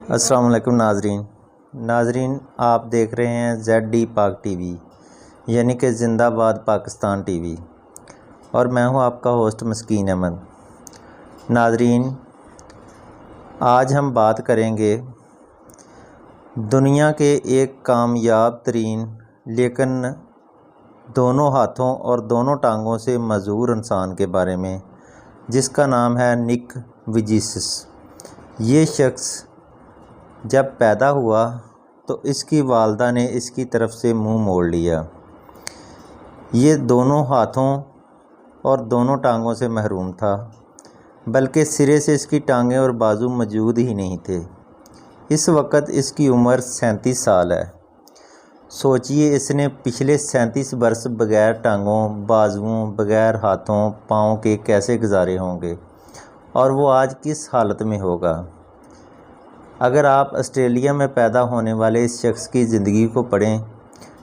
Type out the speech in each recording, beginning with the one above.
अस्सलाम वालेकुम नाजरीन, आप देख रहे हैं ZD पाक टीवी यानी कि ज़िंदाबाद पाकिस्तान टीवी और मैं हूं आपका होस्ट मस्कीन अहमद। नाजरीन, आज हम बात करेंगे दुनिया के एक कामयाब तरीन लेकिन दोनों हाथों और दोनों टांगों से मजबूर इंसान के बारे में, जिसका नाम है निक वुइजिस। ये शख्स जब पैदा हुआ तो इसकी वालदा ने इसकी तरफ से मुंह मोड़ लिया। ये दोनों हाथों और दोनों टांगों से महरूम था, बल्कि सिरे से इसकी टांगें और बाजू मौजूद ही नहीं थे। इस वक्त इसकी उम्र 37 साल है। सोचिए, इसने पिछले 37 बरस बग़ैर टांगों, बाजुओं, बग़ैर हाथों पाँव के कैसे गुजारे होंगे और वो आज किस हालत में होगा। अगर आप ऑस्ट्रेलिया में पैदा होने वाले इस शख्स की ज़िंदगी को पढ़ें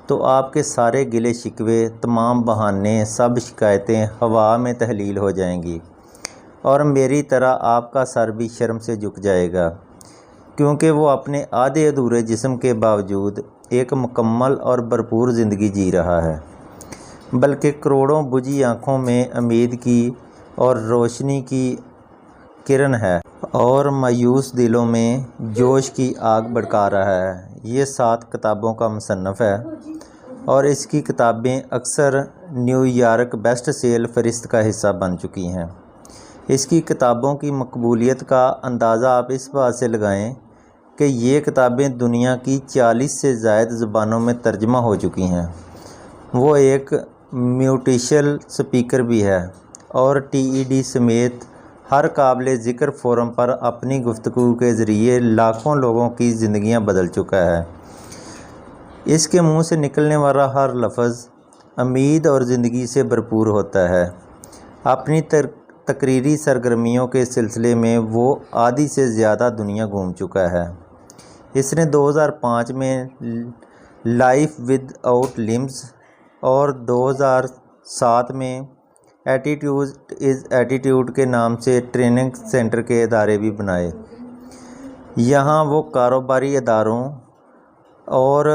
तो आपके सारे गिले शिकवे, तमाम बहाने, सब शिकायतें हवा में तहलील हो जाएंगी और मेरी तरह आपका सर भी शर्म से झुक जाएगा, क्योंकि वो अपने आधे अधूरे जिस्म के बावजूद एक मुकम्मल और भरपूर ज़िंदगी जी रहा है, बल्कि करोड़ों बुझी आँखों में उम्मीद की और रोशनी की किरण है और मायूस दिलों में जोश की आग भड़का रहा है। ये 7 किताबों का मुसन्नफ़ है और इसकी किताबें अक्सर न्यूयॉर्क बेस्ट सेल फ़हरिस्त का हिस्सा बन चुकी हैं। इसकी किताबों की मकबूलियत का अंदाज़ा आप इस बात से लगाएं कि ये किताबें दुनिया की 40 से ज़ायद ज़ुबानों में तर्जमा हो चुकी हैं। वो एक मोटिवेशनल स्पीकर भी है और TED समेत हर काबिल ज़िक्र फ़ोरम पर अपनी गुफ्तगू के ज़रिए लाखों लोगों की ज़िंदगियां बदल चुका है। इसके मुंह से निकलने वाला हर लफ्ज़ उम्मीद और ज़िंदगी से भरपूर होता है। अपनी तकरीरी सरगर्मियों के सिलसिले में वो आधी से ज़्यादा दुनिया घूम चुका है। इसने 2005 में लाइफ विदाउट लिम्स और 2007 में एटीट्यूड इज़ एटीट्यूड के नाम से ट्रेनिंग सेंटर के इदारे भी बनाए। यहाँ वो कारोबारी इदारों और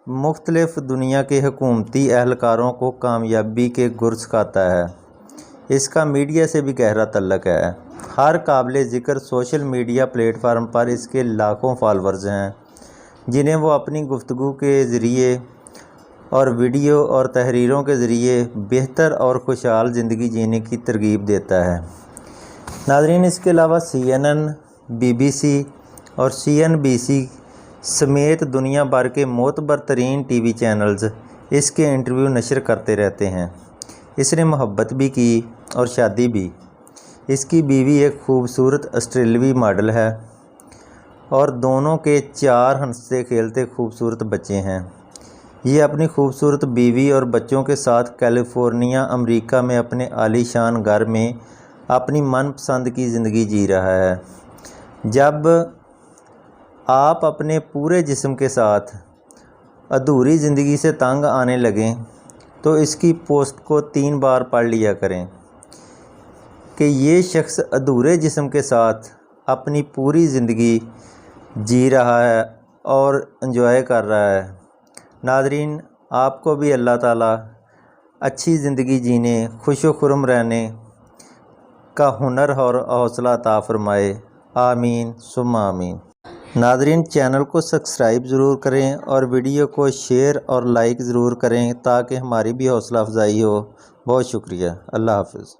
मुख्तलिफ़ दुनिया के हुकूमती एहलकारों को कामयाबी के गुर सिखाता है। इसका मीडिया से भी गहरा तल्लुक़ है। हर काबिल ज़िक्र सोशल मीडिया प्लेटफार्म पर इसके लाखों फॉलोअर्स हैं, जिन्हें वो अपनी गुफ्तगू के ज़रिए और वीडियो और तहरीरों के ज़रिए बेहतर और खुशहाल ज़िंदगी जीने की तरगीब देता है। नाज़रीन, इसके अलावा CNN, BBC और CNBC समेत दुनिया भर के मोतबर तरीन TV चैनल्स इसके इंटरव्यू नशर करते रहते हैं। इसने मोहब्बत भी की और शादी भी। इसकी बीवी एक खूबसूरत ऑस्ट्रेलवी मॉडल है और दोनों के 4 हंसते खेलते खूबसूरत बच्चे हैं। ये अपनी खूबसूरत बीवी और बच्चों के साथ कैलिफोर्निया, अमेरिका में अपने आलीशान घर में अपनी मनपसंद की ज़िंदगी जी रहा है। जब आप अपने पूरे जिस्म के साथ अधूरी ज़िंदगी से तंग आने लगें तो इसकी पोस्ट को 3 बार पढ़ लिया करें कि ये शख्स अधूरे जिस्म के साथ अपनी पूरी ज़िंदगी जी रहा है और एंजॉय कर रहा है। नाज़रीन, आपको भी अल्लाह ताला अच्छी ज़िंदगी जीने, खुशो खुर्म रहने का हुनर और हौसला अता फ़रमाए। आमीन सुम्मा आमीन। नाज़रीन, चैनल को सब्सक्राइब ज़रूर करें और वीडियो को शेयर और लाइक ज़रूर करें ताकि हमारी भी हौसला अफजाई हो। बहुत शुक्रिया। अल्लाह हाफ़िज़।